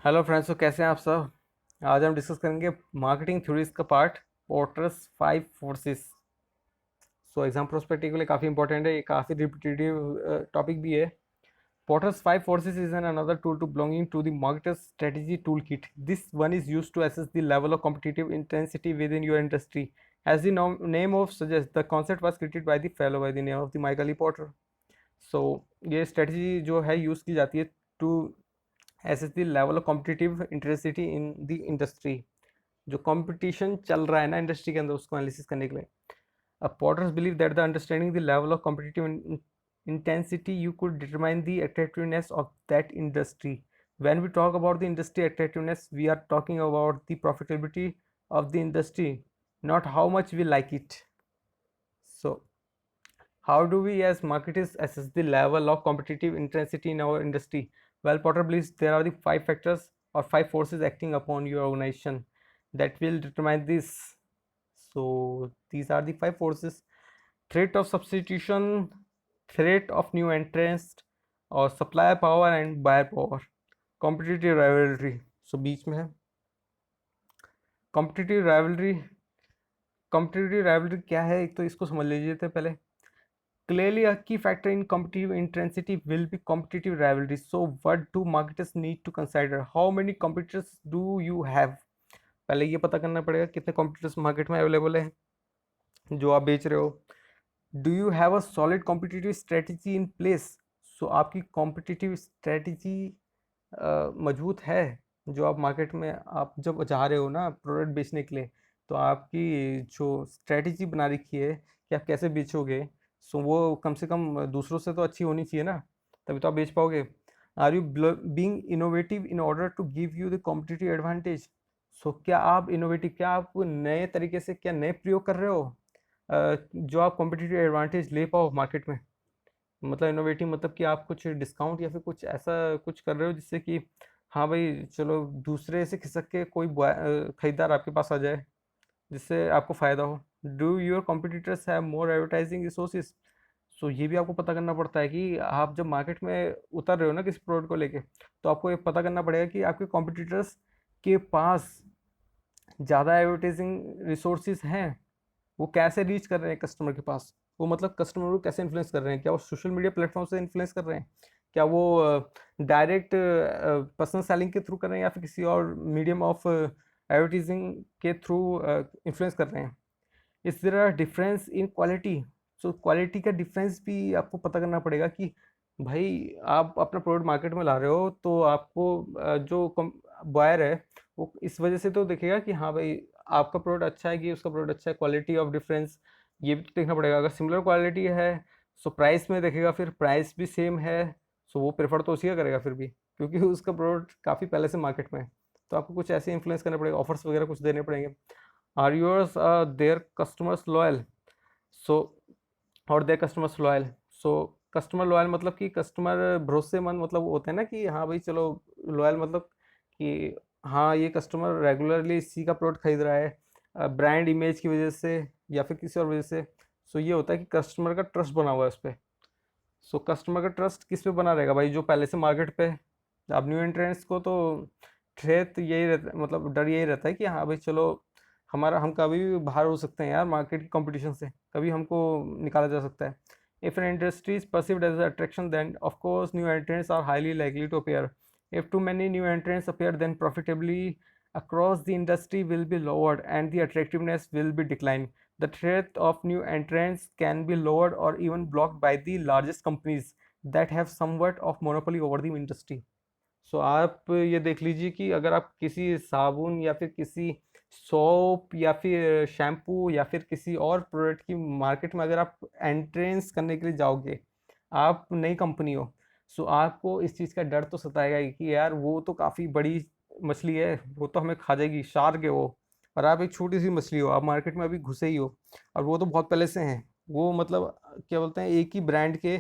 Hello friends, तो कैसे हैं आप सब। आज हम डिस्कस करेंगे मार्केटिंग थ्योरीज का part, porters 5 forces. So exam prospective के लिए काफ़ी इंपॉर्टेंट है, ये काफ़ी रिपीटेटिव टॉपिक भी है। Porters 5 forces is another tool to belonging to the marketer's strategy toolkit. This one is used to assess the level of competitive intensity within your industry. As the name of suggests, the concept was created by the fellow by the name of the Michael E. Porter. So ये strategy जो है use की जाती है to assess the level of competitive intensity in the industry. जो competition चल रहा है ना इंडस्ट्री के अंदर, उसको एनालिसिस करने के लिए। Potters believe that the understanding the level of competitive intensity you could determine the attractiveness of that industry. When we talk about the industry attractiveness, we are talking about the profitability of the industry, not how much we like it. So how do we as marketers assess the level of competitive intensity in our industry? Well, Potter believes there are the 5 factors or 5 forces acting upon your organization that will determine this. So these are the 5 forces: threat of substitution, threat of new entrants, और supplier power and buyer power, competitive rivalry. So बीच में है competitive rivalry. competitive rivalry क्या है, एक तो इसको समझ लीजिए थे पहले। Clearly, a key factor in competitive intensity will be competitive rivalry. So, what do marketers need to consider? How many competitors do you have? पहले ये पता करना पड़ेगा कितने competitors मार्केट में अवेलेबल है जो आप बेच रहे हो। Do you have a solid competitive strategy in place. So आपकी कॉम्पिटिटिव स्ट्रेटजी मजबूत है। जो आप मार्केट में आप जब जा रहे हो ना प्रोडक्ट बेचने के लिए, तो आपकी जो स्ट्रेटजी बना रखी है कि आप कैसे बेचोगे, सो वो कम से कम दूसरों से तो अच्छी होनी चाहिए ना, तभी तो आप बेच पाओगे। Are you being innovative in order to give you the competitive advantage. So क्या आप इनोवेटिव, क्या आप नए तरीके से क्या नए प्रयोग कर रहे हो जो आप कॉम्पिटिटिव एडवांटेज ले पाओ मार्केट में। मतलब इनोवेटिव मतलब कि आप कुछ डिस्काउंट या फिर कुछ ऐसा कुछ कर रहे हो जिससे कि हाँ भाई चलो दूसरे से खिसक के कोई खरीदार आपके पास आ जाए, जिससे आपको फ़ायदा हो। Do your competitors have more advertising resources. So ये भी आपको पता करना पड़ता है कि आप जब मार्केट में उतर रहे हो ना किसी प्रोडक्ट को लेके, तो आपको ये पता करना पड़ेगा कि आपके कॉम्पिटिटर्स के पास ज़्यादा एडवर्टाइजिंग रिसोर्सेज हैं। वो कैसे रीच कर रहे हैं कस्टमर के पास, वो मतलब कस्टमर को कैसे इन्फ्लुएंस कर रहे हैं। क्या वो सोशल मीडिया प्लेटफॉर्म से इन्फ्लुएंस कर रहे हैं, क्या वो डायरेक्ट पर्सनल सेलिंग के थ्रू कर रहे हैं, या फिर किसी और मीडियम ऑफ एडवर्टीजिंग के थ्रू इन्फ्लुएंस कर रहे हैं। इस तरह difference in quality. So quality का डिफरेंस भी आपको पता करना पड़ेगा कि भाई आप अपना प्रोडक्ट मार्केट में ला रहे हो, तो आपको जो बायर है वो इस वजह से तो देखेगा कि हाँ भाई आपका प्रोडक्ट अच्छा है कि उसका प्रोडक्ट अच्छा है। क्वालिटी ऑफ डिफरेंस ये भी देखना पड़ेगा। अगर सिमिलर क्वालिटी है, सो प्राइस में देखेगा, फिर प्राइस भी सेम है, सो वो प्रेफर तो उसी का करेगा फिर भी, क्योंकि उसका प्रोडक्ट काफ़ी पहले से मार्केट में है। तो आपको कुछ ऐसे इन्फ्लुएंस करना पड़ेगा, ऑफर्स वगैरह कुछ देने पड़ेंगे। Are yours their customers loyal. So are their customers loyal. So customer loyal मतलब कि कस्टमर भरोसेमंद, मतलब वो होते हैं ना कि हाँ भाई चलो, लॉयल मतलब कि हाँ ये कस्टमर रेगुलरली इसी का प्रोडक्ट खरीद रहा है ब्रांड इमेज की वजह से या फिर किसी और वजह से। सो ये होता है कि कस्टमर का ट्रस्ट बना हुआ है उस पर। सो कस्टमर का ट्रस्ट किस पे बना रहेगा भाई, जो पहले से मार्केट पे है। अब न्यू एंट्रेंट्स को तो थ्रेट यही रहता, मतलब डर यही रहता है कि हाँ भाई चलो हमारा, हम कभी भी बाहर हो सकते हैं यार मार्केट की कंपटीशन से, कभी हमको निकाला जा सकता है। If an industry is perceived as attraction, then of course new entrants are highly likely to appear. If too many new entrants appear, then profitably across the industry will be lowered and the attractiveness will be declined. The threat of new entrants can be lowered or even blocked by the largest companies that have somewhat of monopoly over the industry. सो आप ये देख लीजिए कि अगर आप किसी साबुन या फिर किसी सोप या फिर शैम्पू या फिर किसी और प्रोडक्ट की मार्केट में अगर आप एंट्रेंस करने के लिए जाओगे, आप नई कंपनी हो, सो आपको इस चीज़ का डर तो सताएगा ही कि यार वो तो काफ़ी बड़ी मछली है, वो तो हमें खा जाएगी, शार्क है वो। और आप एक छोटी सी मछली हो, आप मार्केट में अभी घुसे ही हो, और वो तो बहुत पहले से हैं। वो मतलब क्या बोलते हैं, एक ही ब्रांड के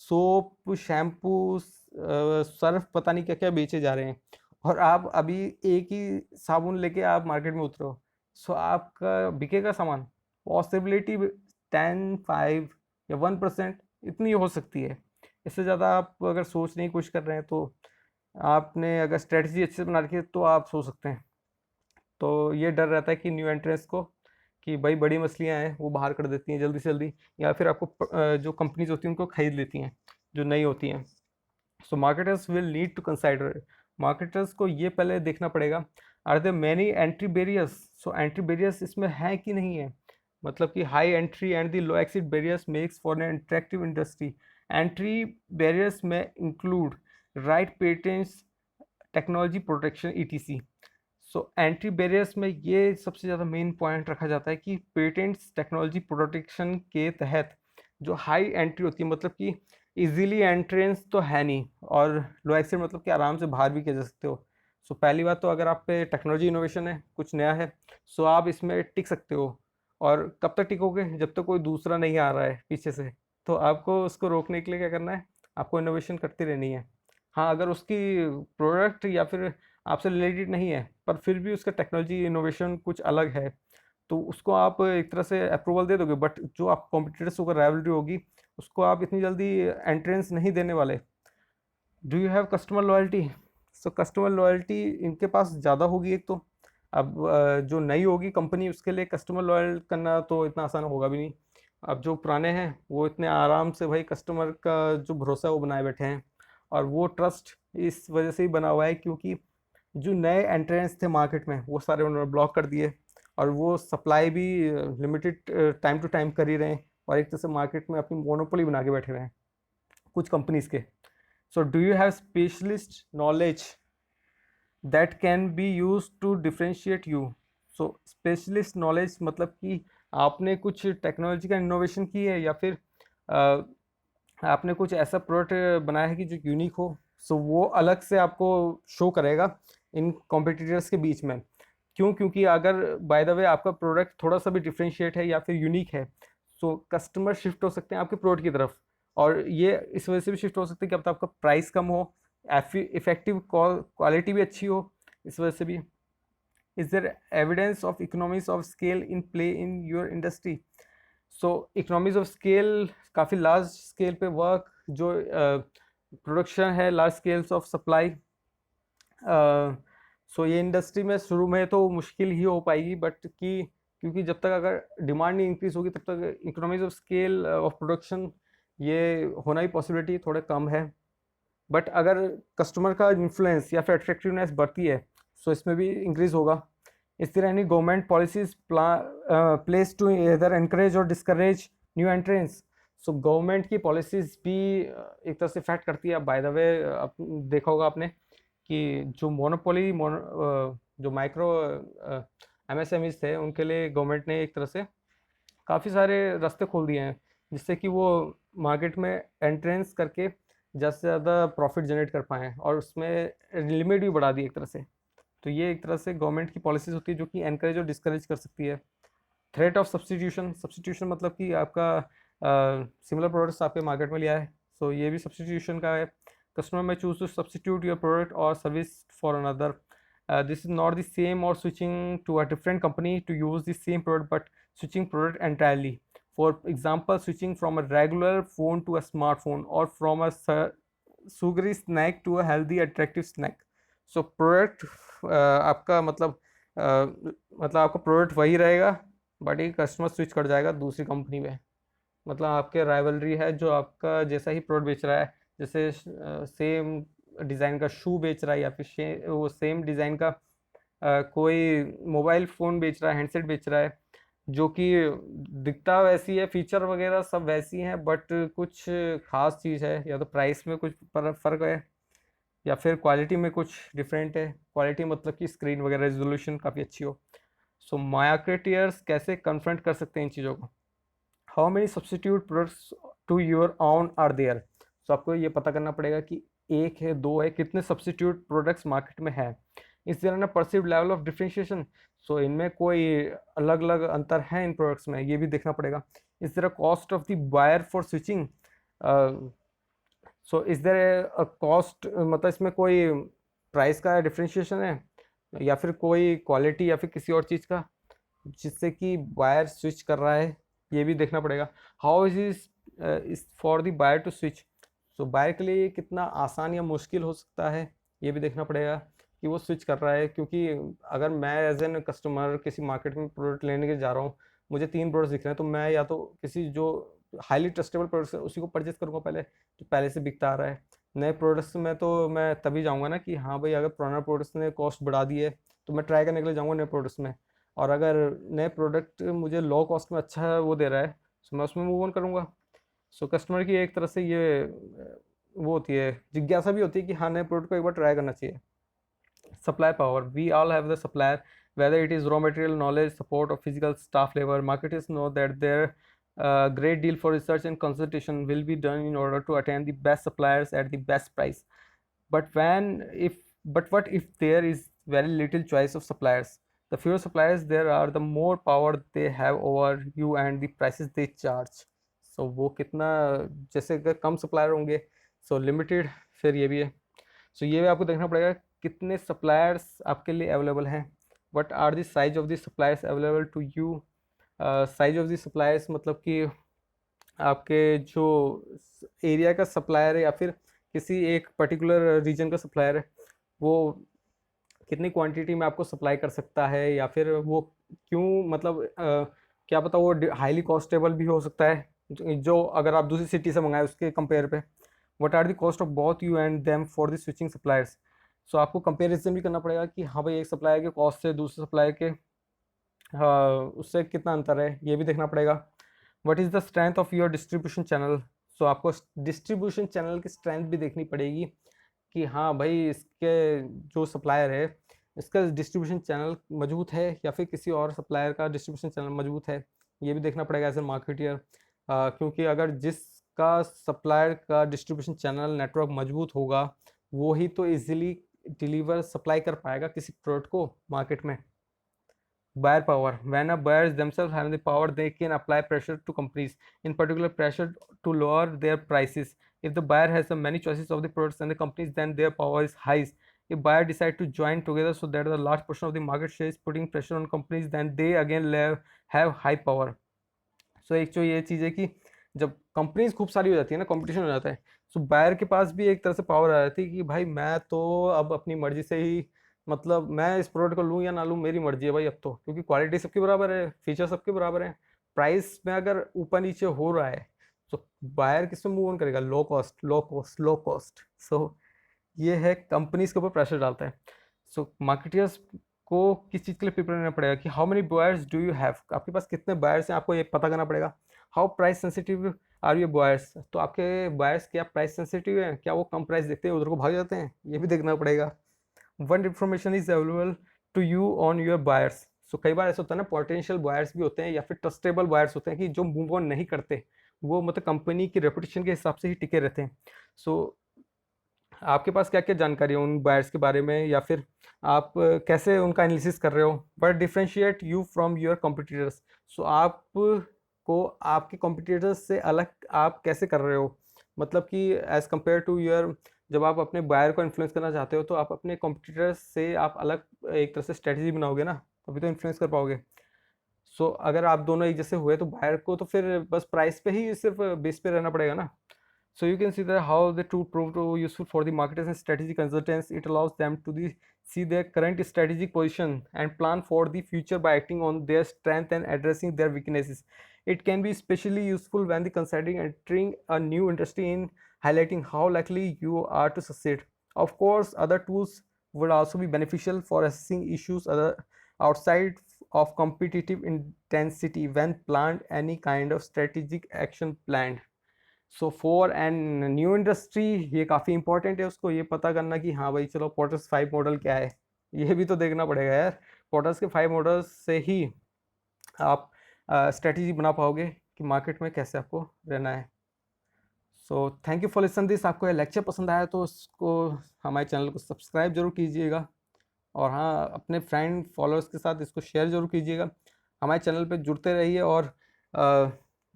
सोप शैम्पू सर्फ पता नहीं क्या क्या बेचे जा रहे हैं, और आप अभी एक ही साबुन लेके आप मार्केट में उतरो, सो आपका बिकेगा सामान। पॉसिबिलिटी 10, 5 या 1% इतनी हो सकती है। इससे ज़्यादा आप अगर सोचने की कोशिश कर रहे हैं तो आपने अगर स्ट्रेटजी अच्छे से बना रखी है तो आप सो सकते हैं। तो ये डर रहता है कि न्यू एंट्रेंस को कि भाई बड़ी मछलियाँ हैं वो बाहर कर देती हैं जल्दी से जल्दी, या फिर आपको जो कंपनीज होती हैं उनको खरीद लेती हैं जो नई होती हैं। So marketers will need to consider, marketers को ये पहले देखना पड़ेगा, are there many entry barriers. So entry barriers इसमें है कि नहीं है, मतलब कि high entry and the low exit barriers makes for an attractive industry. Entry barriers में include right patents, technology protection ETC. So entry barriers में ये सबसे ज़्यादा मेन पॉइंट रखा जाता है कि पेटेंट्स टेक्नोलॉजी प्रोटेक्शन के तहत जो हाई एंट्री होती है, मतलब कि इजीली एंट्रेंस तो है नहीं, और लो एक्सिट मतलब कि आराम से बाहर भी किया जा सकते हो। सो पहली बात तो अगर आप पे टेक्नोलॉजी इनोवेशन है, कुछ नया है, सो आप इसमें टिक सकते हो। और कब तक टिकोगे, जब तक कोई दूसरा नहीं आ रहा है पीछे से। तो आपको उसको रोकने के लिए क्या करना है, आपको इनोवेशन करती रहनी है। हाँ, अगर उसकी प्रोडक्ट या फिर आपसे रिलेटेड नहीं है पर फिर भी उसका टेक्नोलॉजी इनोवेशन कुछ अलग है, तो उसको आप एक तरह से अप्रूवल दे दोगे, बट जो आप कॉम्पिटिटर्स होकर राइवलरी होगी उसको आप इतनी जल्दी एंट्रेंस नहीं देने वाले। Do you have customer loyalty. So customer loyalty इनके पास ज़्यादा होगी एक तो। अब जो नई होगी कंपनी उसके लिए कस्टमर लॉयल करना तो इतना आसान होगा भी नहीं। अब जो पुराने हैं वो इतने आराम से भाई कस्टमर का जो भरोसा है वो बनाए बैठे हैं, और वो ट्रस्ट इस वजह से ही बना हुआ है क्योंकि जो नए एंट्रेंस थे मार्केट में वो सारे उन्होंने ब्लॉक कर दिए, और वो सप्लाई भी लिमिटेड टाइम टू टाइम कर ही रहे हैं, और एक तरह से मार्केट में अपनी मोनोपोली बना के बैठे हुए हैं कुछ कंपनीज के। So do you have specialist knowledge that can be use to differentiate you. So specialist knowledge मतलब कि आपने कुछ टेक्नोलॉजी का इनोवेशन की है, या फिर अ, आपने कुछ ऐसा प्रोडक्ट बनाया है कि जो यूनिक हो। सो वो अलग से आपको शो करेगा इन कॉम्पिटिटर्स के बीच में। क्यों, क्योंकि अगर बाय द वे आपका प्रोडक्ट थोड़ा सा भी डिफरेंशिएट है या फिर यूनिक है, सो कस्टमर शिफ्ट हो सकते हैं आपके प्रोडक्ट की तरफ, और ये इस वजह से भी शिफ्ट हो सकते हैं कि अब तो आपका प्राइस कम हो, इफेक्टिव क्वालिटी भी अच्छी हो, इस वजह से भी। Is there evidence of economies of scale in play in your industry. So economies of scale काफ़ी लार्ज स्केल पे वर्क, जो प्रोडक्शन है large scales of supply. So ये इंडस्ट्री में शुरू में तो मुश्किल ही हो पाएगी, बट कि क्योंकि जब तक अगर डिमांड नहीं इंक्रीज होगी तब तक economies of scale of production ये होना ही पॉसिबिलिटी थोड़ा कम है। बट अगर कस्टमर का इन्फ्लुएंस या फिर अट्रैक्टिवनेस बढ़ती है, सो इसमें भी इंक्रीज होगा। इस तरह any government policies place to इधर एनकरेज और discourage new entrants. So government की पॉलिसीज भी एक तरह से इफेक्ट करती है। बाय द वे देखा होगा आपने कि जो मोनोपोली जो माइक्रो एमएसएमईज थे उनके लिए गवर्नमेंट ने एक तरह से काफ़ी सारे रास्ते खोल दिए हैं, जिससे कि वो मार्केट में एंट्रेंस करके ज़्यादा से ज़्यादा प्रॉफिट जनरेट कर पाएँ, और उसमें लिमिट भी बढ़ा दी एक तरह से। तो ये एक तरह से गवर्नमेंट की पॉलिसीज़ होती है जो कि एनकरेज और डिस्करेज कर सकती है। थ्रेट ऑफ सब्सटीट्यूशन, सब्सटीट्यूशन मतलब कि आपका सिमिलर प्रोडक्ट्स आपके मार्केट में लिया है, सो ये भी सब्सटीट्यूशन का है। Customer may choose to substitute your product or service for another. This is not the same or switching to a different company to use the same product, but switching product entirely. For example, switching from a regular phone to a smartphone, or from a sugary snack to a healthy attractive snack. So product आपका मतलब आपका product वही रहेगा, but ये customer switch कर जाएगा दूसरी company में। मतलब आपके राइवलरी है जो आपका जैसा ही प्रोडक्ट बेच रहा है, जैसे सेम डिज़ाइन का शू बेच रहा है, या फिर वो सेम डिज़ाइन का कोई मोबाइल फ़ोन बेच रहा है, हैंडसेट बेच रहा है, जो कि दिखता वैसी है, फीचर वगैरह सब वैसी हैं, बट कुछ खास चीज़ है, या तो प्राइस में कुछ फ़र्क है, या फिर क्वालिटी में कुछ डिफरेंट है। क्वालिटी मतलब कि स्क्रीन वगैरह रेजोल्यूशन काफ़ी अच्छी हो। सो मार्केटियर्स कैसे कन्फ्रंट कर सकते हैं इन चीज़ों को। How many substitute products to your own are there. So आपको ये पता करना पड़ेगा कि एक है, दो है, कितने सब्सटीट्यूट प्रोडक्ट्स मार्केट में है। इस तरह ना परसिव्ड लेवल ऑफ डिफ्रेंशिएशन। सो इनमें कोई अलग अलग अंतर है इन प्रोडक्ट्स में, ये भी देखना पड़ेगा। इस तरह cost of the buyer for switching. So is there a cost, मतलब इसमें कोई प्राइस का डिफ्रेंशिएशन है, या फिर कोई क्वालिटी या फिर किसी और चीज़ का जिससे कि बायर स्विच कर रहा है, ये भी देखना पड़ेगा। How is for the buyer to switch. So buyer के लिए ये कितना आसान या मुश्किल हो सकता है, ये भी देखना पड़ेगा कि वो स्विच कर रहा है, क्योंकि अगर मैं एज एन कस्टमर किसी मार्केट में प्रोडक्ट लेने के जा रहा हूँ, मुझे 3 प्रोडक्ट्स दिख रहे हैं, तो मैं या तो किसी जो हाईली ट्रस्टेबल प्रोडक्ट्स है उसी को परचेज करूँगा पहले, जो पहले से बिकता आ रहा है। नए प्रोडक्ट्स में तो मैं तभी जाऊँगा ना कि हाँ भाई, अगर पुराना प्रोडक्ट्स ने कॉस्ट बढ़ा दी है तो मैं ट्राई करने के लिए जाऊँगा नए प्रोडक्ट्स में। और अगर नए प्रोडक्ट मुझे लो कॉस्ट में अच्छा वो दे रहा है तो मैं उसमें मूव ऑन करूँगा। सो कस्टमर की एक तरह से ये वो होती है, जिज्ञासा भी होती है कि हाँ, नए प्रोडक्ट को एक बार ट्राई करना चाहिए। Supply power. We all have the supplier, whether it is raw material, knowledge, support, or physical staff labor. Marketers know that their great deal for research and consultation will be done in order to attain the best suppliers at the best price. But what if there is very little choice of suppliers? The fewer suppliers there are, the more power they have over you and the prices they charge. So वो कितना, जैसे अगर कम supplier होंगे सो limited, फिर ये भी है। सो ये भी आपको देखना पड़ेगा कितने सप्लायर्स आपके लिए अवेलेबल हैं, what are the size of the suppliers available to you. Size of the suppliers मतलब कि आपके जो एरिया का सप्लायर है या फिर किसी एक पर्टिकुलर रीजन का सप्लायर है, वो कितनी क्वांटिटी में आपको सप्लाई कर सकता है, या फिर वो क्यों, मतलब क्या पता वो हाईली कॉस्टेबल भी हो सकता है, जो अगर आप दूसरी सिटी से मंगाए उसके कंपेयर पे। What are the cost of both you and them for the switching suppliers. So आपको कंपेरिजन भी करना पड़ेगा कि हाँ भाई, एक सप्लायर के कॉस्ट से दूसरे सप्लायर के उससे कितना अंतर है, ये भी देखना पड़ेगा। What is the strength of your distribution channel. So आपको डिस्ट्रीब्यूशन चैनल की स्ट्रेंथ भी देखनी पड़ेगी कि हाँ भाई, इसके जो सप्लायर है इसका डिस्ट्रीब्यूशन चैनल मजबूत है या फिर किसी और सप्लायर का डिस्ट्रीब्यूशन चैनल मजबूत है, ये भी देखना पड़ेगा एज ए मार्केटियर। क्योंकि अगर जिसका सप्लायर का डिस्ट्रीब्यूशन चैनल नेटवर्क मजबूत होगा, वो ही तो इजीली डिलीवर सप्लाई कर पाएगा किसी प्रोडक्ट को मार्केट में। Buyer power. When a buyers themselves have the power, they can apply pressure to companies, in particular pressure to lower their prices. If the buyer has many choices of the products and the companies, then their power is high. If buyer decide to join together so that a large portion of the market share is putting pressure on companies, then they again have high power. So एक जो ये चीज़ है कि जब companies खूब सारी हो जाती है ना, कंपटीशन हो जाता है, सो बायर के पास भी एक तरह से पावर आ जाती है कि भाई मैं तो अब अपनी मर्जी से ही, मतलब मैं इस प्रोडक्ट को लूँ या ना लूँ मेरी मर्जी है भाई अब तो, क्योंकि क्वालिटी सबकी बराबर है, फीचर सबके बराबर है, प्राइस में अगर ऊपर नीचे हो रहा है तो बायर किस में मूव ऑन करेगा, low cost low cost low cost. So ये है कंपनीज के ऊपर प्रेशर डालता है। सो मार्केटियर्स को किस चीज़ के लिए प्रिपेयर रहना पड़ेगा कि how many buyers do you have, आपके पास कितने बायर्स हैं आपको ये पता करना पड़ेगा। How price sensitive are you buyers, तो आपके बायर्स क्या प्राइस सेंसिटिव है, क्या वो कम प्राइस देखते हैं उधर को भाग जाते हैं, ये भी देखना पड़ेगा। One information is available to you on your buyers. So कई बार ऐसा होता है ना, पोटेंशियल बायर्स भी होते हैं या फिर ट्रस्टेबल बायर्स होते हैं कि जो मूव ऑन नहीं करते, वो मतलब कंपनी की रेपुटेशन के हिसाब से ही टिके रहते हैं। सो आपके पास क्या क्या जानकारी है उन बायर्स के बारे में, या फिर आप कैसे उनका एनालिसिस कर रहे हो, but differentiate you from your competitors. So आप को आपके कॉम्पिटिटर्स से अलग आप कैसे कर रहे हो, मतलब कि एज़ कम्पेयर टू योर, जब आप अपने बायर को इन्फ्लुएंस करना चाहते हो तो आप अपने कॉम्पिटिटर्स से आप अलग एक तरह से स्ट्रेटजी बनाओगे ना, तभी तो इन्फ्लुएंस कर पाओगे। सो अगर आप दोनों एक जैसे हुए तो बायर को तो फिर बस प्राइस पे ही सिर्फ बेस पे रहना पड़ेगा ना। So you can see that how the tool proved to useful for the marketers and strategy consultants. It allows them to see their current strategic position and plan for the future by acting on their strength and addressing their weaknesses. It can be especially useful when the considering entering a new industry in highlighting how likely you are to succeed. Of course, other tools would also be beneficial for assessing issues outside of competitive intensity when planned any kind of strategic action planned. So for an new industry ये काफ़ी important है उसको ये पता करना कि हाँ भाई चलो पोर्टस 5 मॉडल क्या है, ये भी तो देखना पड़ेगा यार। पोर्टस के 5 मॉडल्स से ही आप स्ट्रेटजी बना पाओगे कि मार्केट में कैसे आपको रहना है। So thank you for listen this. आपको ये लेक्चर पसंद आया तो उसको हमारे चैनल को सब्सक्राइब जरूर कीजिएगा, और हाँ अपने फ्रेंड फॉलोअर्स के साथ इसको शेयर जरूर कीजिएगा। हमारे चैनल पे जुड़ते रहिए, और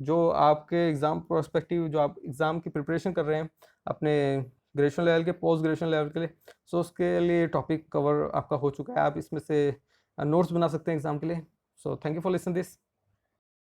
जो आपके एग्ज़ाम प्रोस्पेक्टिव, जो आप एग्ज़ाम की प्रिपरेशन कर रहे हैं अपने ग्रेजुएशन लेवल के, पोस्ट ग्रेजुएशन लेवल के लिए, सो उसके लिए टॉपिक कवर आपका हो चुका है, आप इसमें से नोट्स बना सकते हैं एग्ज़ाम के लिए। So thank you for listen this.